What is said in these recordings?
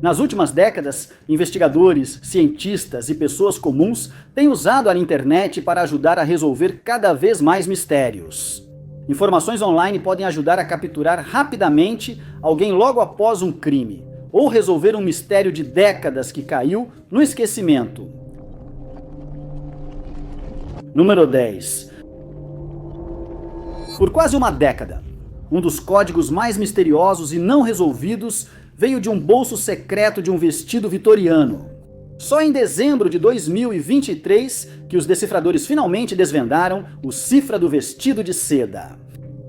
Nas últimas décadas, investigadores, cientistas e pessoas comuns têm usado a internet para ajudar a resolver cada vez mais mistérios. Informações online podem ajudar a capturar rapidamente alguém logo após um crime, ou resolver um mistério de décadas que caiu no esquecimento. Número 10. Por quase uma década, um dos códigos mais misteriosos e não resolvidos veio de um bolso secreto de um vestido vitoriano. Só em dezembro de 2023 que os decifradores finalmente desvendaram o cifra do vestido de seda.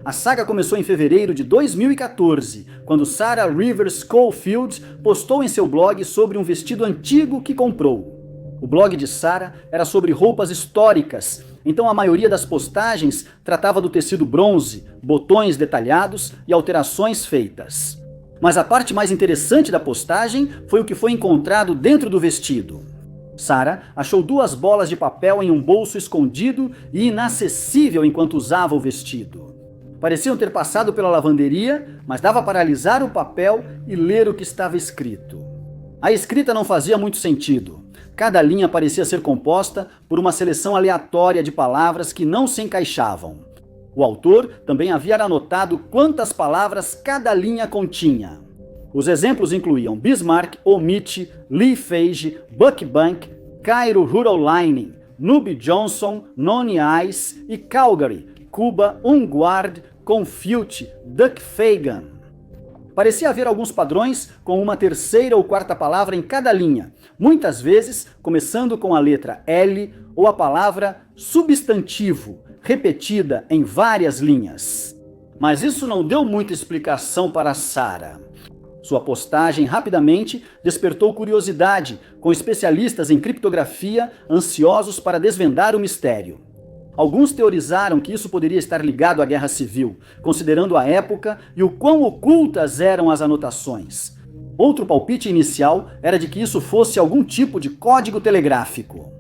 A saga começou em fevereiro de 2014, quando Sarah Rivers Schofield postou em seu blog sobre um vestido antigo que comprou. O blog de Sarah era sobre roupas históricas, então a maioria das postagens tratava do tecido bronze, botões detalhados e alterações feitas. Mas a parte mais interessante da postagem foi o que foi encontrado dentro do vestido. Sarah achou 2 bolas de papel em um bolso escondido e inacessível enquanto usava o vestido. Pareciam ter passado pela lavanderia, mas dava para alisar o papel e ler o que estava escrito. A escrita não fazia muito sentido. Cada linha parecia ser composta por uma seleção aleatória de palavras que não se encaixavam. O autor também havia anotado quantas palavras cada linha continha. Os exemplos incluíam Bismarck, Omit, Lee Fage, Buckbank, Cairo Rural Lining, Nube Johnson, Noni Ice e Calgary, Cuba, Unguard, Confute, Duck Fagan. Parecia haver alguns padrões com uma 3ª ou 4ª palavra em cada linha, muitas vezes começando com a letra L ou a palavra substantivo, repetida em várias linhas. Mas isso não deu muita explicação para Sarah. Sua postagem rapidamente despertou curiosidade, com especialistas em criptografia ansiosos para desvendar o mistério. Alguns teorizaram que isso poderia estar ligado à Guerra Civil, considerando a época e o quão ocultas eram as anotações. Outro palpite inicial era de que isso fosse algum tipo de código telegráfico.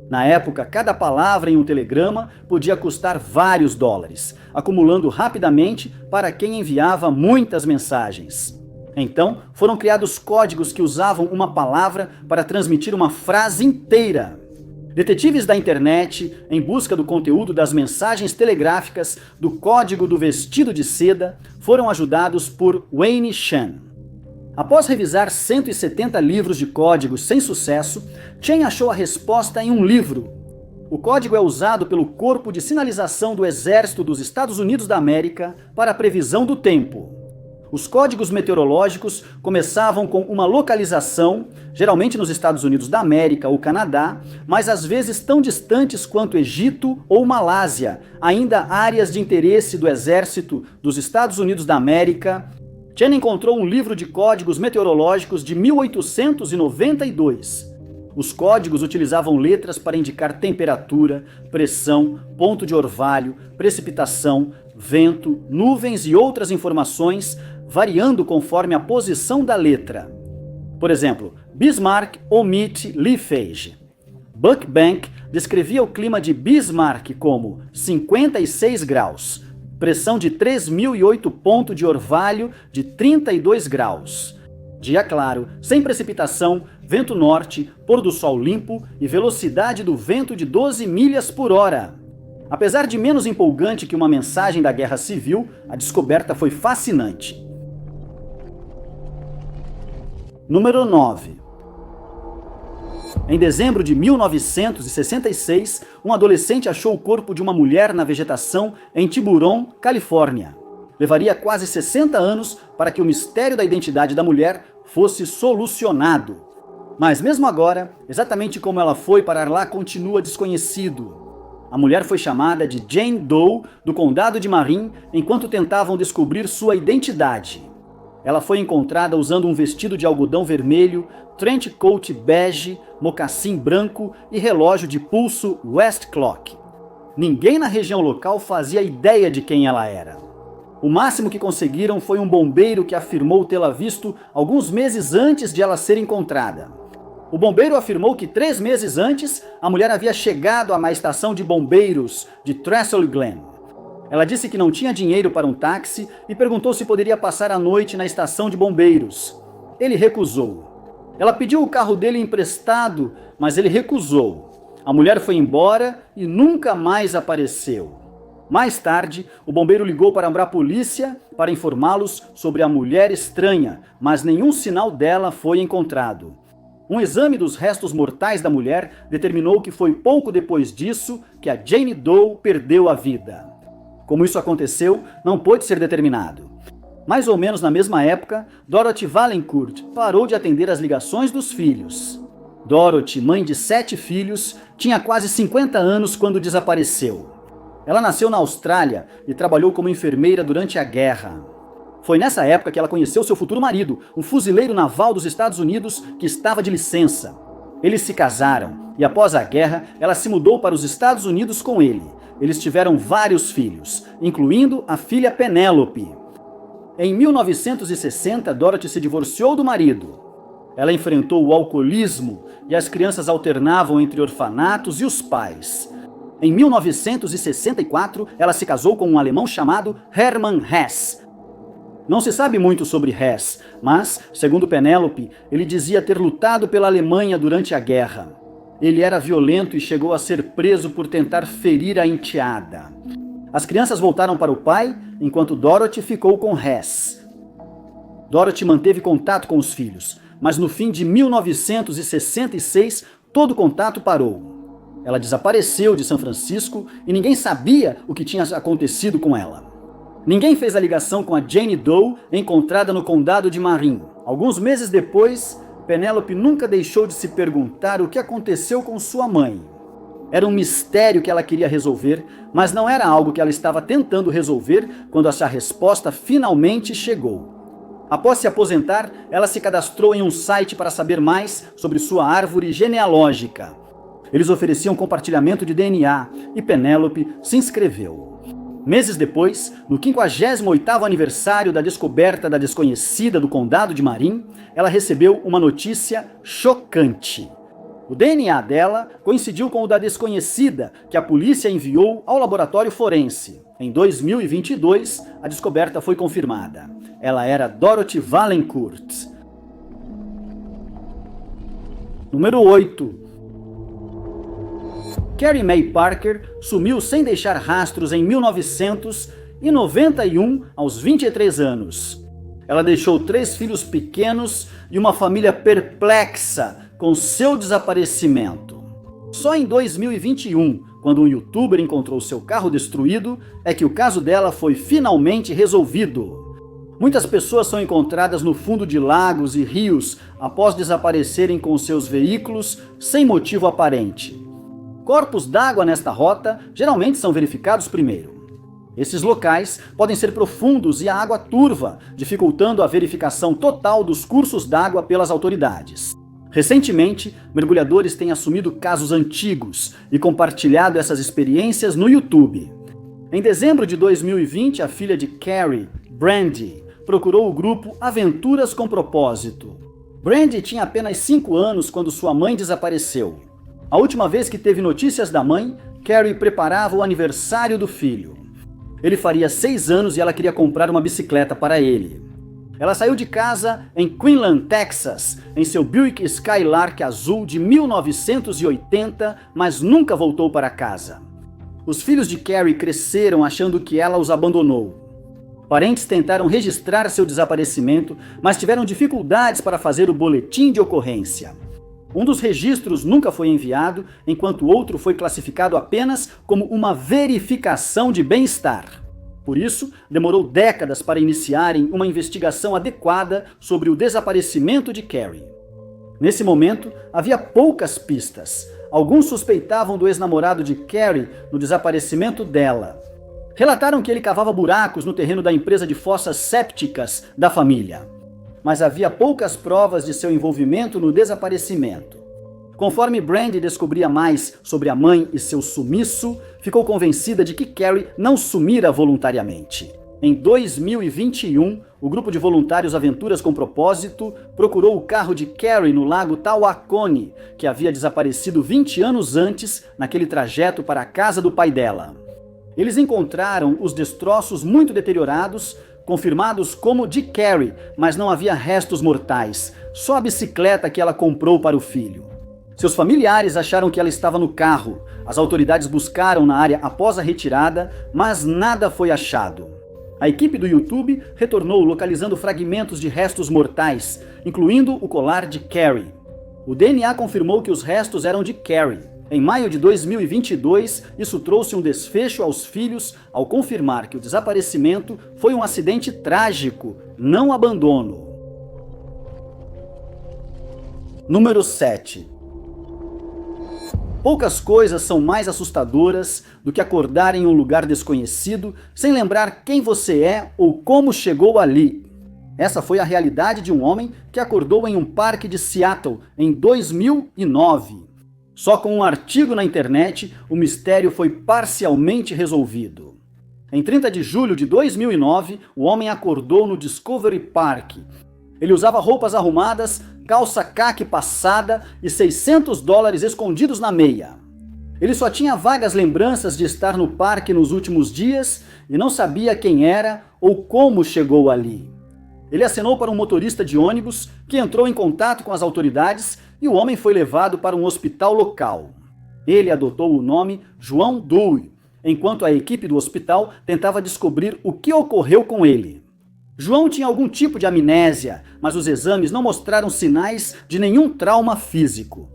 Na época, cada palavra em um telegrama podia custar vários dólares, acumulando rapidamente para quem enviava muitas mensagens. Então, foram criados códigos que usavam uma palavra para transmitir uma frase inteira. Detetives da internet, em busca do conteúdo das mensagens telegráficas do código do vestido de seda, foram ajudados por Wayne Shan. Após revisar 170 livros de códigos sem sucesso, Chen achou a resposta em um livro. O código é usado pelo Corpo de Sinalização do Exército dos Estados Unidos da América para a previsão do tempo. Os códigos meteorológicos começavam com uma localização, geralmente nos Estados Unidos da América ou Canadá, mas às vezes tão distantes quanto Egito ou Malásia, ainda áreas de interesse do Exército dos Estados Unidos da América. Chen encontrou um livro de códigos meteorológicos de 1892. Os códigos utilizavam letras para indicar temperatura, pressão, ponto de orvalho, precipitação, vento, nuvens e outras informações, variando conforme a posição da letra. Por exemplo, Bismarck, Omit, Lee Fage. Buckbank descrevia o clima de Bismarck como 56 graus, pressão de 3.008 ponto de orvalho de 32 graus. Dia claro, sem precipitação, vento norte, pôr do sol limpo e velocidade do vento de 12 milhas por hora. Apesar de menos empolgante que uma mensagem da Guerra Civil, a descoberta foi fascinante. Número 9. Em dezembro de 1966, um adolescente achou o corpo de uma mulher na vegetação em Tiburon, Califórnia. Levaria quase 60 anos para que o mistério da identidade da mulher fosse solucionado. Mas mesmo agora, exatamente como ela foi parar lá continua desconhecido. A mulher foi chamada de Jane Doe, do condado de Marin, enquanto tentavam descobrir sua identidade. Ela foi encontrada usando um vestido de algodão vermelho, trench coat bege, mocassim branco e relógio de pulso West Clock. Ninguém na região local fazia ideia de quem ela era. O máximo que conseguiram foi um bombeiro que afirmou tê-la visto alguns meses antes de ela ser encontrada. O bombeiro afirmou que 3 meses antes, a mulher havia chegado a uma estação de bombeiros de Trestle Glen. Ela disse que não tinha dinheiro para um táxi e perguntou se poderia passar a noite na estação de bombeiros. Ele recusou. Ela pediu o carro dele emprestado, mas ele recusou. A mulher foi embora e nunca mais apareceu. Mais tarde, o bombeiro ligou para a polícia para informá-los sobre a mulher estranha, mas nenhum sinal dela foi encontrado. Um exame dos restos mortais da mulher determinou que foi pouco depois disso que a Jane Doe perdeu a vida. Como isso aconteceu, não pôde ser determinado. Mais ou menos na mesma época, Dorothy Valancourt parou de atender as ligações dos filhos. Dorothy, mãe de 7 filhos, tinha quase 50 anos quando desapareceu. Ela nasceu na Austrália e trabalhou como enfermeira durante a guerra. Foi nessa época que ela conheceu seu futuro marido, um fuzileiro naval dos Estados Unidos que estava de licença. Eles se casaram e após a guerra, ela se mudou para os Estados Unidos com ele. Eles tiveram vários filhos, incluindo a filha Penélope. Em 1960, Dorothy se divorciou do marido. Ela enfrentou o alcoolismo e as crianças alternavam entre orfanatos e os pais. Em 1964, ela se casou com um alemão chamado Hermann Hesse. Não se sabe muito sobre Hesse, mas, segundo Penélope, ele dizia ter lutado pela Alemanha durante a guerra. Ele era violento e chegou a ser preso por tentar ferir a enteada. As crianças voltaram para o pai, enquanto Dorothy ficou com Hesse. Dorothy manteve contato com os filhos, mas no fim de 1966, todo contato parou. Ela desapareceu de São Francisco e ninguém sabia o que tinha acontecido com ela. Ninguém fez a ligação com a Jane Doe, encontrada no condado de Marin. Alguns meses depois, Penélope nunca deixou de se perguntar o que aconteceu com sua mãe. Era um mistério que ela queria resolver, mas não era algo que ela estava tentando resolver quando essa resposta finalmente chegou. Após se aposentar, ela se cadastrou em um site para saber mais sobre sua árvore genealógica. Eles ofereciam compartilhamento de DNA e Penélope se inscreveu. Meses depois, no 58º aniversário da descoberta da desconhecida do condado de Marin, ela recebeu uma notícia chocante. O DNA dela coincidiu com o da desconhecida, que a polícia enviou ao laboratório forense. Em 2022, a descoberta foi confirmada. Ela era Dorothy Valancourt. Número 8. Carrie Mae Parker sumiu sem deixar rastros em 1991, aos 23 anos. Ela deixou 3 filhos pequenos e uma família perplexa com seu desaparecimento. Só em 2021, quando um youtuber encontrou seu carro destruído, é que o caso dela foi finalmente resolvido. Muitas pessoas são encontradas no fundo de lagos e rios após desaparecerem com seus veículos sem motivo aparente. Corpos d'água nesta rota geralmente são verificados primeiro. Esses locais podem ser profundos e a água turva, dificultando a verificação total dos cursos d'água pelas autoridades. Recentemente, mergulhadores têm assumido casos antigos e compartilhado essas experiências no YouTube. Em dezembro de 2020, a filha de Carrie, Brandy, procurou o grupo Aventuras com Propósito. Brandy tinha apenas 5 anos quando sua mãe desapareceu. A última vez que teve notícias da mãe, Carrie preparava o aniversário do filho. Ele faria 6 anos e ela queria comprar uma bicicleta para ele. Ela saiu de casa em Quinlan, Texas, em seu Buick Skylark azul de 1980, mas nunca voltou para casa. Os filhos de Carrie cresceram achando que ela os abandonou. Parentes tentaram registrar seu desaparecimento, mas tiveram dificuldades para fazer o boletim de ocorrência. Um dos registros nunca foi enviado, enquanto o outro foi classificado apenas como uma verificação de bem-estar. Por isso, demorou décadas para iniciarem uma investigação adequada sobre o desaparecimento de Carrie. Nesse momento, havia poucas pistas. Alguns suspeitavam do ex-namorado de Carrie no desaparecimento dela. Relataram que ele cavava buracos no terreno da empresa de fossas sépticas da família. Mas havia poucas provas de seu envolvimento no desaparecimento. Conforme Brandy descobria mais sobre a mãe e seu sumiço, ficou convencida de que Carrie não sumira voluntariamente. Em 2021, o grupo de voluntários Aventuras com Propósito procurou o carro de Carrie no lago Tawakoni, que havia desaparecido 20 anos antes naquele trajeto para a casa do pai dela. Eles encontraram os destroços muito deteriorados, confirmados como de Carrie, mas não havia restos mortais, só a bicicleta que ela comprou para o filho. Seus familiares acharam que ela estava no carro. As autoridades buscaram na área após a retirada, mas nada foi achado. A equipe do YouTube retornou localizando fragmentos de restos mortais, incluindo o colar de Carrie. O DNA confirmou que os restos eram de Carrie. Em maio de 2022, isso trouxe um desfecho aos filhos ao confirmar que o desaparecimento foi um acidente trágico, não abandono. Número 7. Poucas coisas são mais assustadoras do que acordar em um lugar desconhecido sem lembrar quem você é ou como chegou ali. Essa foi a realidade de um homem que acordou em um parque de Seattle em 2009. Só com um artigo na internet, o mistério foi parcialmente resolvido. Em 30 de julho de 2009, o homem acordou no Discovery Park. Ele usava roupas arrumadas, calça caque passada e $600 escondidos na meia. Ele só tinha vagas lembranças de estar no parque nos últimos dias e não sabia quem era ou como chegou ali. Ele acenou para um motorista de ônibus que entrou em contato com as autoridades e o homem foi levado para um hospital local. Ele adotou o nome João Doe, enquanto a equipe do hospital tentava descobrir o que ocorreu com ele. João tinha algum tipo de amnésia, mas os exames não mostraram sinais de nenhum trauma físico.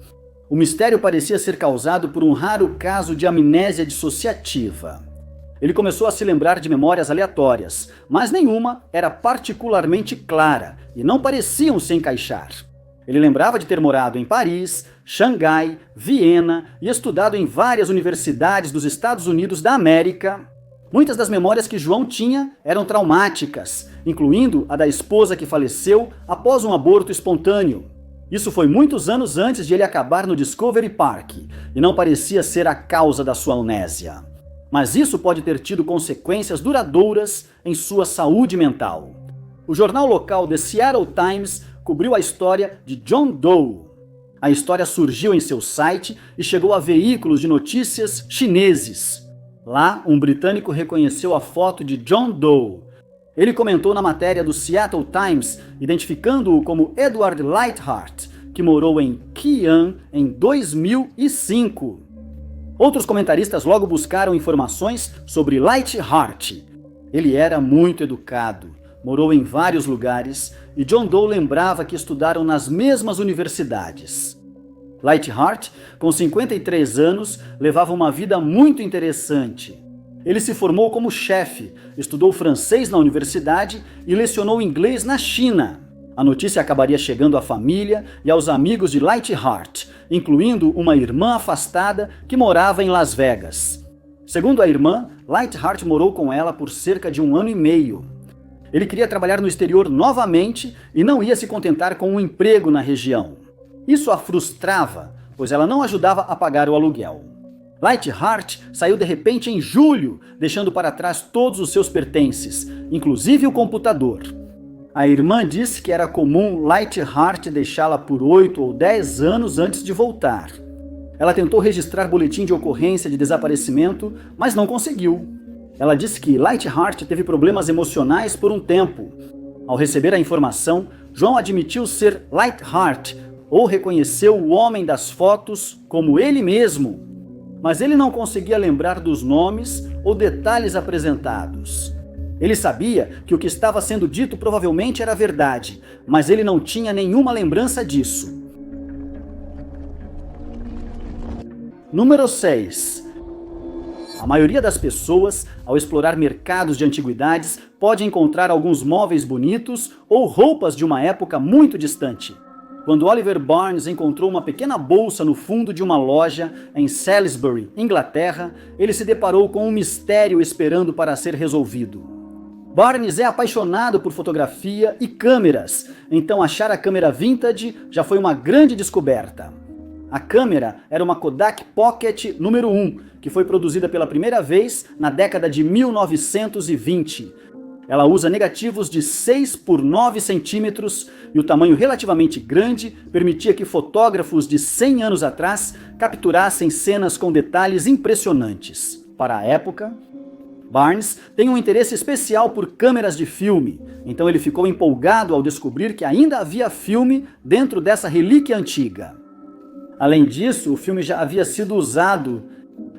O mistério parecia ser causado por um raro caso de amnésia dissociativa. Ele começou a se lembrar de memórias aleatórias, mas nenhuma era particularmente clara e não pareciam se encaixar. Ele lembrava de ter morado em Paris, Xangai, Viena e estudado em várias universidades dos Estados Unidos da América. Muitas das memórias que João tinha eram traumáticas, incluindo a da esposa que faleceu após um aborto espontâneo. Isso foi muitos anos antes de ele acabar no Discovery Park, e não parecia ser a causa da sua amnésia. Mas isso pode ter tido consequências duradouras em sua saúde mental. O jornal local The Seattle Times cobriu a história de John Doe. A história surgiu em seu site e chegou a veículos de notícias chineses. Lá, um britânico reconheceu a foto de John Doe. Ele comentou na matéria do Seattle Times, identificando-o como Edward Lightheart, que morou em Qian em 2005. Outros comentaristas logo buscaram informações sobre Lightheart. Ele era muito educado, morou em vários lugares e John Doe lembrava que estudaram nas mesmas universidades. Lightheart, com 53 anos, levava uma vida muito interessante. Ele se formou como chefe, estudou francês na universidade e lecionou inglês na China. A notícia acabaria chegando à família e aos amigos de Lightheart, incluindo uma irmã afastada que morava em Las Vegas. Segundo a irmã, Lightheart morou com ela por cerca de 1 ano e meio. Ele queria trabalhar no exterior novamente e não ia se contentar com um emprego na região. Isso a frustrava, pois ela não ajudava a pagar o aluguel. Lightheart saiu de repente em julho, deixando para trás todos os seus pertences, inclusive o computador. A irmã disse que era comum Lightheart deixá-la por 8 ou 10 anos antes de voltar. Ela tentou registrar boletim de ocorrência de desaparecimento, mas não conseguiu. Ela disse que Lightheart teve problemas emocionais por um tempo. Ao receber a informação, João admitiu ser Lightheart, ou reconheceu o homem das fotos como ele mesmo, mas ele não conseguia lembrar dos nomes ou detalhes apresentados. Ele sabia que o que estava sendo dito provavelmente era verdade, mas ele não tinha nenhuma lembrança disso. Número 6. A maioria das pessoas, ao explorar mercados de antiguidades, pode encontrar alguns móveis bonitos ou roupas de uma época muito distante. Quando Oliver Barnes encontrou uma pequena bolsa no fundo de uma loja em Salisbury, Inglaterra, ele se deparou com um mistério esperando para ser resolvido. Barnes é apaixonado por fotografia e câmeras, então achar a câmera vintage já foi uma grande descoberta. A câmera era uma Kodak Pocket número 1, que foi produzida pela primeira vez na década de 1920. Ela usa negativos de 6 por 9 centímetros e o tamanho relativamente grande permitia que fotógrafos de 100 anos atrás capturassem cenas com detalhes impressionantes. Para a época, Barnes tem um interesse especial por câmeras de filme, então ele ficou empolgado ao descobrir que ainda havia filme dentro dessa relíquia antiga. Além disso, o filme já havia sido usado.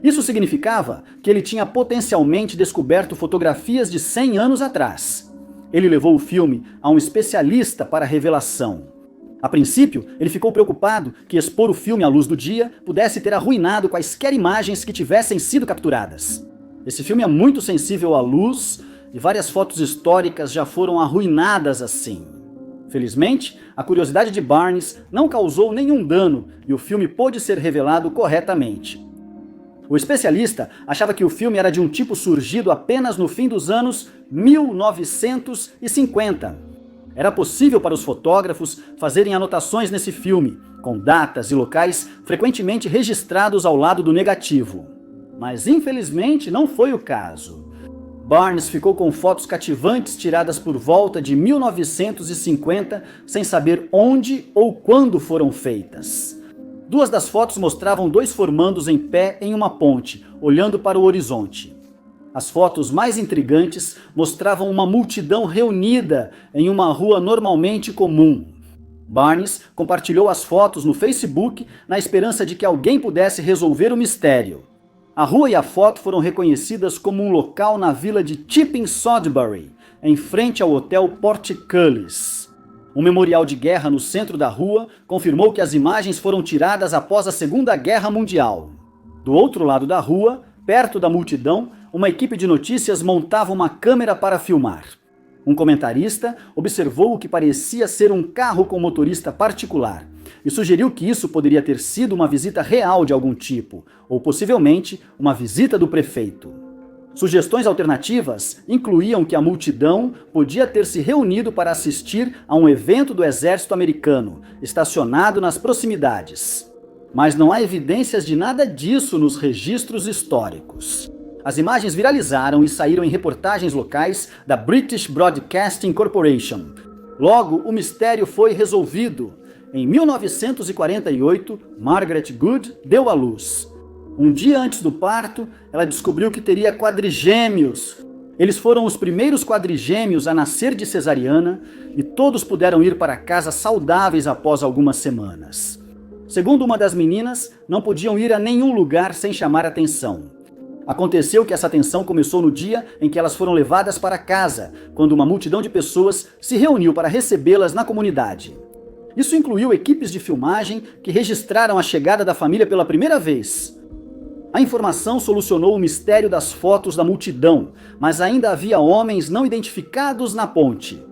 Isso significava que ele tinha potencialmente descoberto fotografias de 100 anos atrás. Ele levou o filme a um especialista para a revelação. A princípio, ele ficou preocupado que expor o filme à luz do dia pudesse ter arruinado quaisquer imagens que tivessem sido capturadas. Esse filme é muito sensível à luz e várias fotos históricas já foram arruinadas assim. Felizmente, a curiosidade de Barnes não causou nenhum dano e o filme pôde ser revelado corretamente. O especialista achava que o filme era de um tipo surgido apenas no fim dos anos 1950. Era possível para os fotógrafos fazerem anotações nesse filme, com datas e locais frequentemente registrados ao lado do negativo. Mas infelizmente não foi o caso. Barnes ficou com fotos cativantes tiradas por volta de 1950, sem saber onde ou quando foram feitas. Duas das fotos mostravam dois formandos em pé em uma ponte, olhando para o horizonte. As fotos mais intrigantes mostravam uma multidão reunida em uma rua normalmente comum. Barnes compartilhou as fotos no Facebook na esperança de que alguém pudesse resolver o mistério. A rua e a foto foram reconhecidas como um local na vila de Chipping Sodbury, em frente ao hotel Portcullis. Um memorial de guerra no centro da rua confirmou que as imagens foram tiradas após a Segunda Guerra Mundial. Do outro lado da rua, perto da multidão, uma equipe de notícias montava uma câmera para filmar. Um comentarista observou o que parecia ser um carro com motorista particular e sugeriu que isso poderia ter sido uma visita real de algum tipo, ou possivelmente uma visita do prefeito. Sugestões alternativas incluíam que a multidão podia ter se reunido para assistir a um evento do exército americano, estacionado nas proximidades. Mas não há evidências de nada disso nos registros históricos. As imagens viralizaram e saíram em reportagens locais da British Broadcasting Corporation. Logo, o mistério foi resolvido. Em 1948, Margaret Good deu à luz. Um dia antes do parto, ela descobriu que teria quadrigêmeos. Eles foram os primeiros quadrigêmeos a nascer de cesariana e todos puderam ir para casa saudáveis após algumas semanas. Segundo uma das meninas, não podiam ir a nenhum lugar sem chamar atenção. Aconteceu que essa tensão começou no dia em que elas foram levadas para casa, quando uma multidão de pessoas se reuniu para recebê-las na comunidade. Isso incluiu equipes de filmagem que registraram a chegada da família pela primeira vez. A informação solucionou o mistério das fotos da multidão, mas ainda havia homens não identificados na ponte.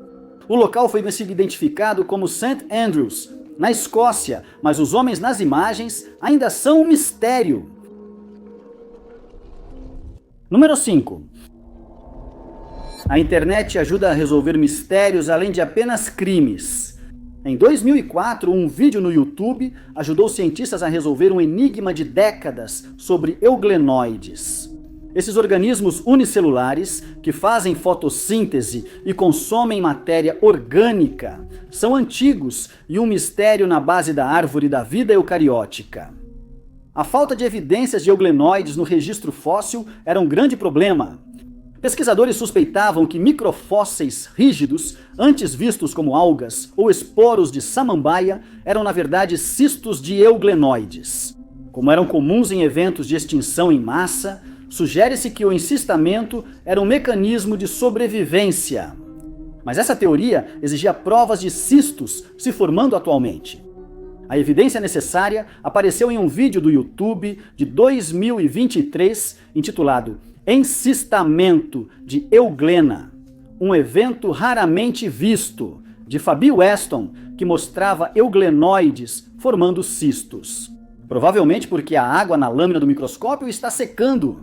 O local foi identificado como St. Andrews, na Escócia, mas os homens nas imagens ainda são um mistério. Número 5. A internet ajuda a resolver mistérios além de apenas crimes. Em 2004, um vídeo no YouTube ajudou cientistas a resolver um enigma de décadas sobre euglenoides. Esses organismos unicelulares, que fazem fotossíntese e consomem matéria orgânica, são antigos e um mistério na base da árvore da vida eucariótica. A falta de evidências de euglenoides no registro fóssil era um grande problema. Pesquisadores suspeitavam que microfósseis rígidos, antes vistos como algas ou esporos de samambaia, eram na verdade cistos de euglenoides. Como eram comuns em eventos de extinção em massa, sugere-se que o encistamento era um mecanismo de sobrevivência. Mas essa teoria exigia provas de cistos se formando atualmente. A evidência necessária apareceu em um vídeo do YouTube de 2023 intitulado Encistamento de Euglena, um evento raramente visto, de Phoebe Weston, que mostrava euglenoides formando cistos. Provavelmente porque a água na lâmina do microscópio está secando.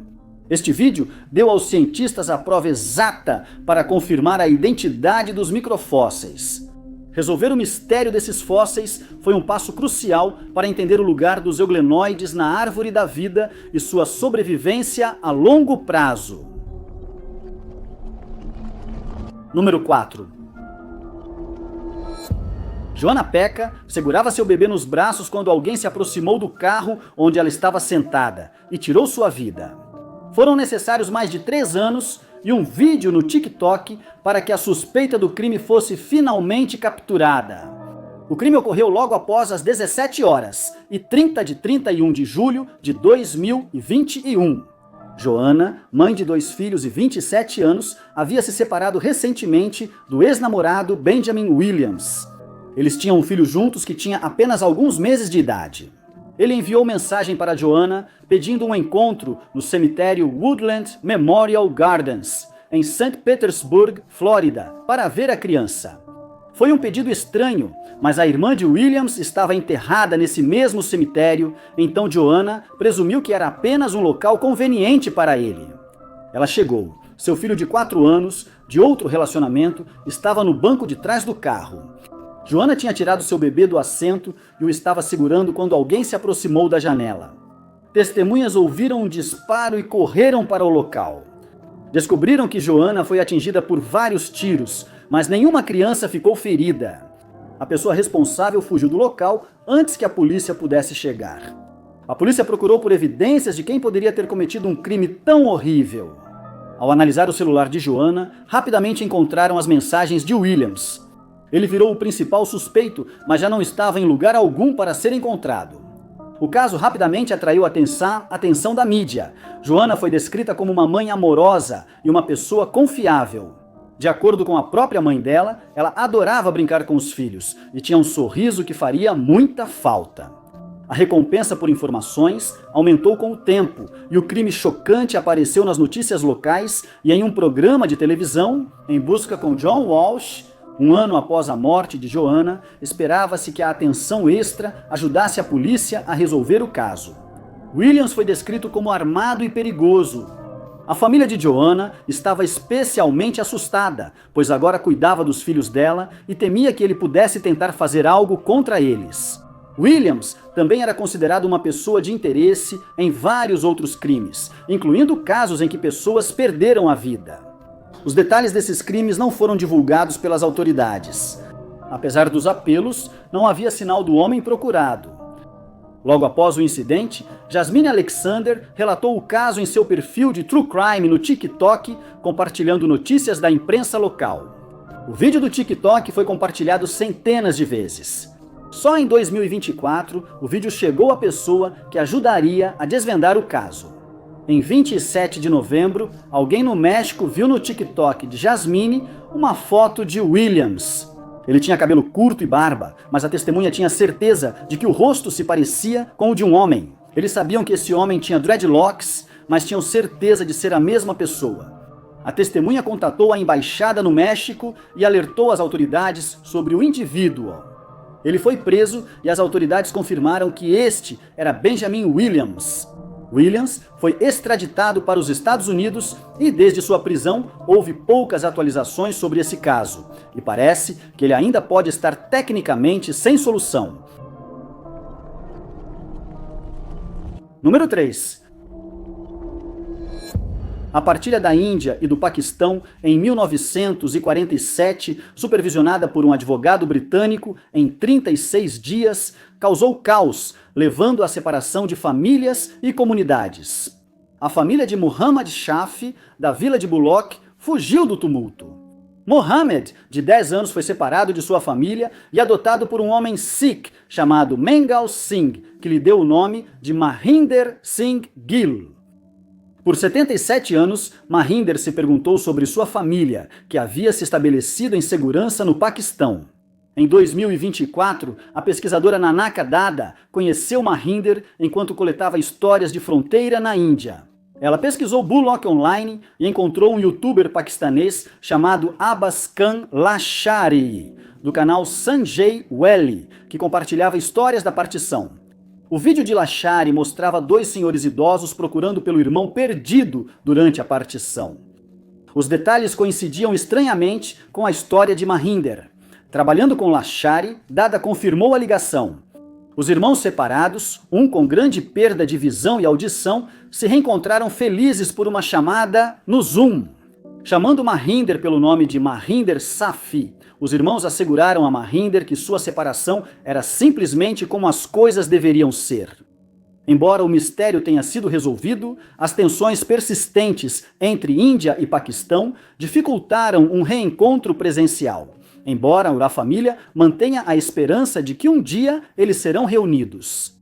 Este vídeo deu aos cientistas a prova exata para confirmar a identidade dos microfósseis. Resolver o mistério desses fósseis foi um passo crucial para entender o lugar dos euglenoides na árvore da vida e sua sobrevivência a longo prazo. Número 4. Joanna Pekka segurava seu bebê nos braços quando alguém se aproximou do carro onde ela estava sentada e tirou sua vida. Foram necessários mais de 3 anos e um vídeo no TikTok para que a suspeita do crime fosse finalmente capturada. O crime ocorreu logo após as 17 horas e 30 de 31 de julho de 2021. Joanna, mãe de 2 filhos e 27 anos, havia se separado recentemente do ex-namorado Benjamin Williams. Eles tinham um filho juntos que tinha apenas alguns meses de idade. Ele enviou mensagem para Joanna pedindo um encontro no cemitério Woodland Memorial Gardens, em St. Petersburg, Flórida, para ver a criança. Foi um pedido estranho, mas a irmã de Williams estava enterrada nesse mesmo cemitério, então Joanna presumiu que era apenas um local conveniente para ele. Ela chegou. Seu filho de 4 anos, de outro relacionamento, estava no banco de trás do carro. Joanna tinha tirado seu bebê do assento e o estava segurando quando alguém se aproximou da janela. Testemunhas ouviram um disparo e correram para o local. Descobriram que Joanna foi atingida por vários tiros, mas nenhuma criança ficou ferida. A pessoa responsável fugiu do local antes que a polícia pudesse chegar. A polícia procurou por evidências de quem poderia ter cometido um crime tão horrível. Ao analisar o celular de Joanna, rapidamente encontraram as mensagens de Williams. Ele virou o principal suspeito, mas já não estava em lugar algum para ser encontrado. O caso rapidamente atraiu a atenção da mídia. Joanna foi descrita como uma mãe amorosa e uma pessoa confiável. De acordo com a própria mãe dela, ela adorava brincar com os filhos e tinha um sorriso que faria muita falta. A recompensa por informações aumentou com o tempo e o crime chocante apareceu nas notícias locais e em um programa de televisão, Em Busca com John Walsh. Um ano após a morte de Joanna, esperava-se que a atenção extra ajudasse a polícia a resolver o caso. Williams foi descrito como armado e perigoso. A família de Joanna estava especialmente assustada, pois agora cuidava dos filhos dela e temia que ele pudesse tentar fazer algo contra eles. Williams também era considerado uma pessoa de interesse em vários outros crimes, incluindo casos em que pessoas perderam a vida. Os detalhes desses crimes não foram divulgados pelas autoridades. Apesar dos apelos, não havia sinal do homem procurado. Logo após o incidente, Jasmine Alexander relatou o caso em seu perfil de True Crime no TikTok, compartilhando notícias da imprensa local. O vídeo do TikTok foi compartilhado centenas de vezes. Só em 2024, o vídeo chegou à pessoa que ajudaria a desvendar o caso. Em 27 de novembro, alguém no México viu no TikTok de Jasmine uma foto de Williams. Ele tinha cabelo curto e barba, mas a testemunha tinha certeza de que o rosto se parecia com o de um homem. Eles sabiam que esse homem tinha dreadlocks, mas tinham certeza de ser a mesma pessoa. A testemunha contatou a embaixada no México e alertou as autoridades sobre o indivíduo. Ele foi preso e as autoridades confirmaram que este era Benjamin Williams. Williams foi extraditado para os Estados Unidos e desde sua prisão houve poucas atualizações sobre esse caso e parece que ele ainda pode estar tecnicamente sem solução. Número 3. A partilha da Índia e do Paquistão em 1947, supervisionada por um advogado britânico em 36 dias, causou caos, levando à separação de famílias e comunidades. A família de Muhammad Shafi, da vila de Bullock, fugiu do tumulto. Mohammed, de 10 anos, foi separado de sua família e adotado por um homem Sikh chamado Mangal Singh, que lhe deu o nome de Mahinder Singh Gill. Por 77 anos, Mahinder se perguntou sobre sua família, que havia se estabelecido em segurança no Paquistão. Em 2024, a pesquisadora Nanaka Dada conheceu Mahinder enquanto coletava histórias de fronteira na Índia. Ela pesquisou Bullock online e encontrou um youtuber paquistanês chamado Abbas Khan Lashari, do canal Sanjay Welly, que compartilhava histórias da partição. O vídeo de Lashari mostrava 2 senhores idosos procurando pelo irmão perdido durante a partição. Os detalhes coincidiam estranhamente com a história de Mahinder. Trabalhando com Lashari, Dada confirmou a ligação. Os irmãos separados, um com grande perda de visão e audição, se reencontraram felizes por uma chamada no Zoom. Chamando Mahinder pelo nome de Mahinder Safi, os irmãos asseguraram a Mahinder que sua separação era simplesmente como as coisas deveriam ser. Embora o mistério tenha sido resolvido, as tensões persistentes entre Índia e Paquistão dificultaram um reencontro presencial, embora a família mantenha a esperança de que um dia eles serão reunidos.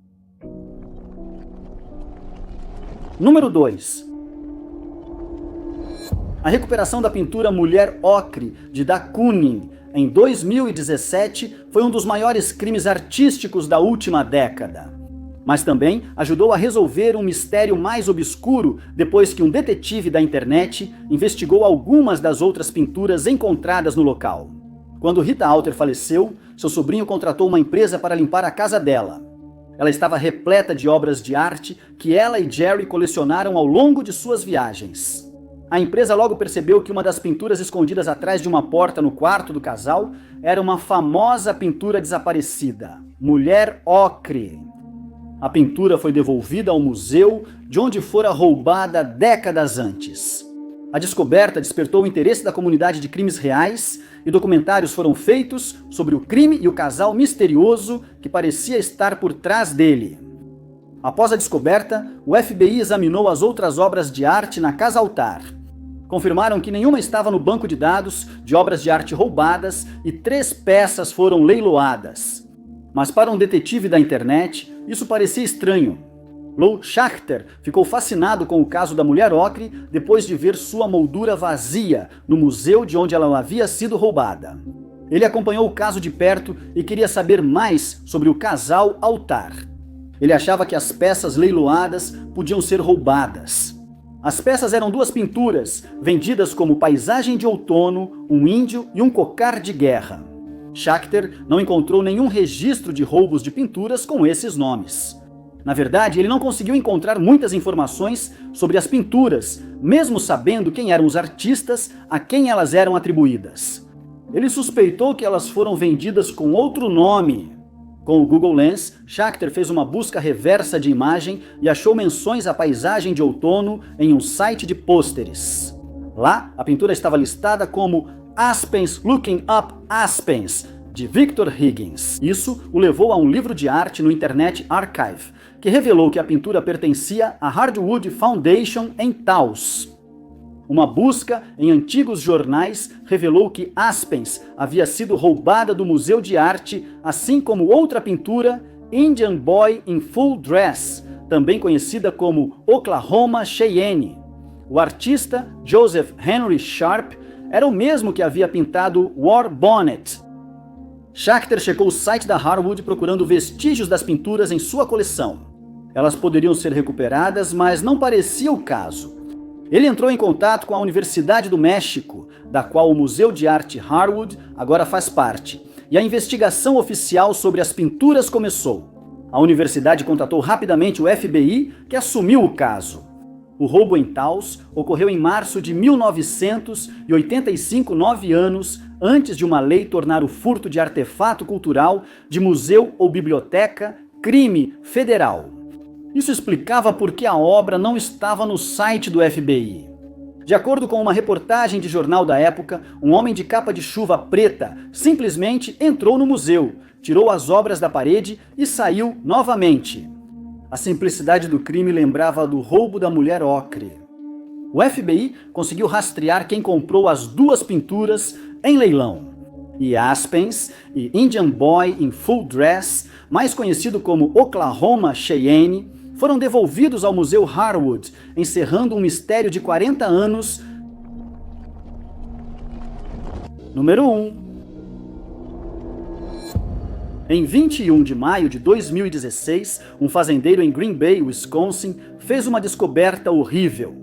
Número 2. A recuperação da pintura Mulher Ocre, de de Kooning, em 2017, foi um dos maiores crimes artísticos da última década. Mas também ajudou a resolver um mistério mais obscuro depois que um detetive da internet investigou algumas das outras pinturas encontradas no local. Quando Rita Alter faleceu, seu sobrinho contratou uma empresa para limpar a casa dela. Ela estava repleta de obras de arte que ela e Jerry colecionaram ao longo de suas viagens. A empresa logo percebeu que uma das pinturas escondidas atrás de uma porta no quarto do casal era uma famosa pintura desaparecida, Mulher Ocre. A pintura foi devolvida ao museu, de onde fora roubada décadas antes. A descoberta despertou o interesse da comunidade de crimes reais e documentários foram feitos sobre o crime e o casal misterioso que parecia estar por trás dele. Após a descoberta, o FBI examinou as outras obras de arte na casa altar. Confirmaram que nenhuma estava no banco de dados de obras de arte roubadas e 3 peças foram leiloadas. Mas para um detetive da internet, isso parecia estranho. Lou Schachter ficou fascinado com o caso da Mulher Ocre depois de ver sua moldura vazia no museu de onde ela havia sido roubada. Ele acompanhou o caso de perto e queria saber mais sobre o casal altar. Ele achava que as peças leiloadas podiam ser roubadas. As peças eram 2 pinturas, vendidas como paisagem de outono, um índio e um cocar de guerra. Schachter não encontrou nenhum registro de roubos de pinturas com esses nomes. Na verdade, ele não conseguiu encontrar muitas informações sobre as pinturas, mesmo sabendo quem eram os artistas a quem elas eram atribuídas. Ele suspeitou que elas foram vendidas com outro nome. Com o Google Lens, Schachter fez uma busca reversa de imagem e achou menções à paisagem de outono em um site de pôsteres. Lá, a pintura estava listada como Aspens Looking Up Aspens, de Victor Higgins. Isso o levou a um livro de arte no Internet Archive, que revelou que a pintura pertencia à Hardwood Foundation em Taos. Uma busca em antigos jornais revelou que Aspens havia sido roubada do Museu de Arte, assim como outra pintura, Indian Boy in Full Dress, também conhecida como Oklahoma Cheyenne. O artista Joseph Henry Sharp era o mesmo que havia pintado War Bonnet. Schachter checou o site da Harwood procurando vestígios das pinturas em sua coleção. Elas poderiam ser recuperadas, mas não parecia o caso. Ele entrou em contato com a Universidade do México, da qual o Museu de Arte Harwood agora faz parte, e a investigação oficial sobre as pinturas começou. A universidade contatou rapidamente o FBI, que assumiu o caso. O roubo em Taos ocorreu em março de 1985, 9 anos antes de uma lei tornar o furto de artefato cultural de museu ou biblioteca crime federal. Isso explicava por que a obra não estava no site do FBI. De acordo com uma reportagem de jornal da época, um homem de capa de chuva preta simplesmente entrou no museu, tirou as obras da parede e saiu novamente. A simplicidade do crime lembrava do roubo da Mulher Ocre. O FBI conseguiu rastrear quem comprou as 2 pinturas em leilão. E Aspens e Indian Boy in Full Dress, mais conhecido como Oklahoma Cheyenne, foram devolvidos ao Museu Harwood, encerrando um mistério de 40 anos. Número 1. Em 21 de maio de 2016, um fazendeiro em Green Bay, Wisconsin, fez uma descoberta horrível.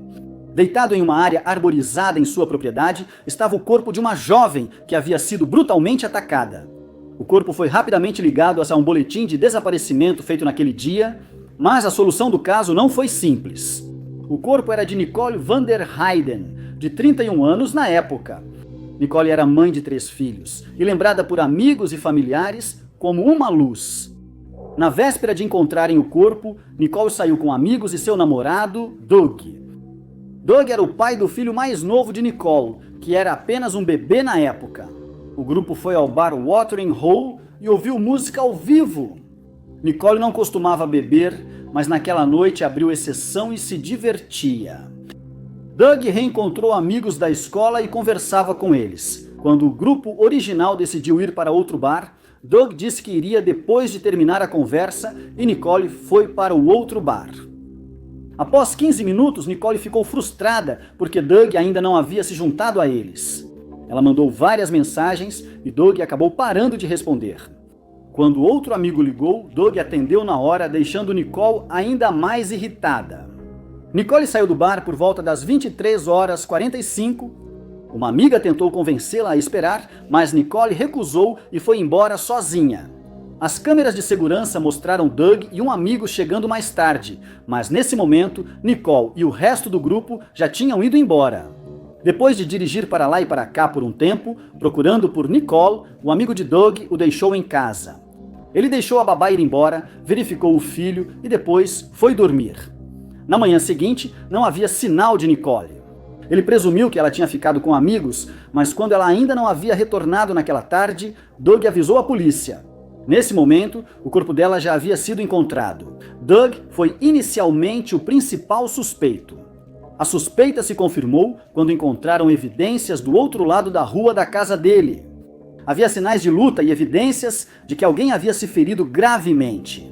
Deitado em uma área arborizada em sua propriedade, estava o corpo de uma jovem que havia sido brutalmente atacada. O corpo foi rapidamente ligado a um boletim de desaparecimento feito naquele dia, mas a solução do caso não foi simples. O corpo era de Nicole van der Heijden, de 31 anos na época. Nicole era mãe de 3 filhos e lembrada por amigos e familiares como uma luz. Na véspera de encontrarem o corpo, Nicole saiu com amigos e seu namorado, Doug. Doug era o pai do filho mais novo de Nicole, que era apenas um bebê na época. O grupo foi ao bar Watering Hole e ouviu música ao vivo. Nicole não costumava beber, mas naquela noite abriu exceção e se divertia. Doug reencontrou amigos da escola e conversava com eles. Quando o grupo original decidiu ir para outro bar, Doug disse que iria depois de terminar a conversa e Nicole foi para o outro bar. Após 15 minutos, Nicole ficou frustrada porque Doug ainda não havia se juntado a eles. Ela mandou várias mensagens e Doug acabou parando de responder. Quando outro amigo ligou, Doug atendeu na hora, deixando Nicole ainda mais irritada. Nicole saiu do bar por volta das 23h45. Uma amiga tentou convencê-la a esperar, mas Nicole recusou e foi embora sozinha. As câmeras de segurança mostraram Doug e um amigo chegando mais tarde, mas nesse momento, Nicole e o resto do grupo já tinham ido embora. Depois de dirigir para lá e para cá por um tempo, procurando por Nicole, o amigo de Doug o deixou em casa. Ele deixou a babá ir embora, verificou o filho e depois foi dormir. Na manhã seguinte, não havia sinal de Nicole. Ele presumiu que ela tinha ficado com amigos, mas quando ela ainda não havia retornado naquela tarde, Doug avisou a polícia. Nesse momento, o corpo dela já havia sido encontrado. Doug foi inicialmente o principal suspeito. A suspeita se confirmou quando encontraram evidências do outro lado da rua da casa dele. Havia sinais de luta e evidências de que alguém havia se ferido gravemente.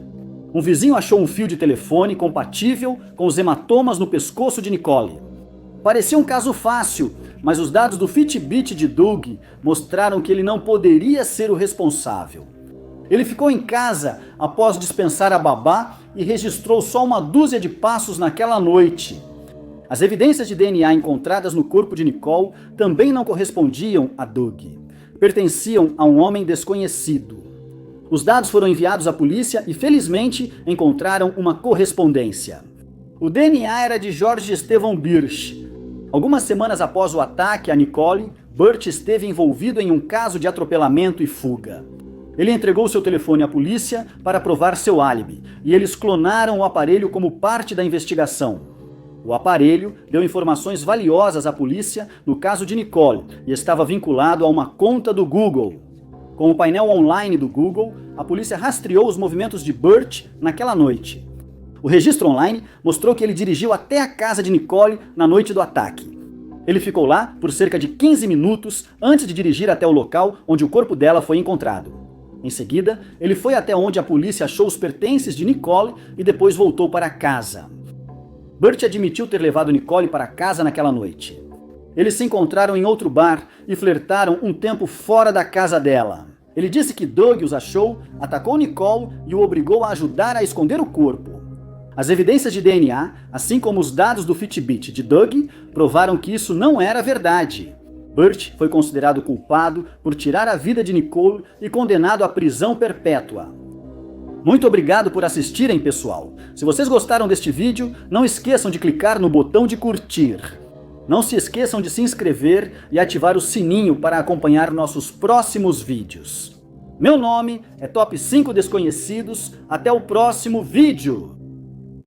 Um vizinho achou um fio de telefone compatível com os hematomas no pescoço de Nicole. Parecia um caso fácil, mas os dados do Fitbit de Doug mostraram que ele não poderia ser o responsável. Ele ficou em casa após dispensar a babá e registrou só uma dúzia de passos naquela noite. As evidências de DNA encontradas no corpo de Nicole também não correspondiam a Doug. Pertenciam a um homem desconhecido. Os dados foram enviados à polícia e, felizmente, encontraram uma correspondência. O DNA era de George Steven Birch. Algumas semanas após o ataque a Nicole, Burt esteve envolvido em um caso de atropelamento e fuga. Ele entregou seu telefone à polícia para provar seu álibi, e eles clonaram o aparelho como parte da investigação. O aparelho deu informações valiosas à polícia no caso de Nicole e estava vinculado a uma conta do Google. Com o painel online do Google, a polícia rastreou os movimentos de Burt naquela noite. O registro online mostrou que ele dirigiu até a casa de Nicole na noite do ataque. Ele ficou lá por cerca de 15 minutos antes de dirigir até o local onde o corpo dela foi encontrado. Em seguida, ele foi até onde a polícia achou os pertences de Nicole e depois voltou para casa. Burt admitiu ter levado Nicole para casa naquela noite. Eles se encontraram em outro bar e flertaram um tempo fora da casa dela. Ele disse que Doug os achou, atacou Nicole e o obrigou a ajudar a esconder o corpo. As evidências de DNA, assim como os dados do Fitbit de Doug, provaram que isso não era verdade. Burt foi considerado culpado por tirar a vida de Nicole e condenado à prisão perpétua. Muito obrigado por assistirem, pessoal. Se vocês gostaram deste vídeo, não esqueçam de clicar no botão de curtir. Não se esqueçam de se inscrever e ativar o sininho para acompanhar nossos próximos vídeos. Meu nome é Top 5 Desconhecidos. Até o próximo vídeo!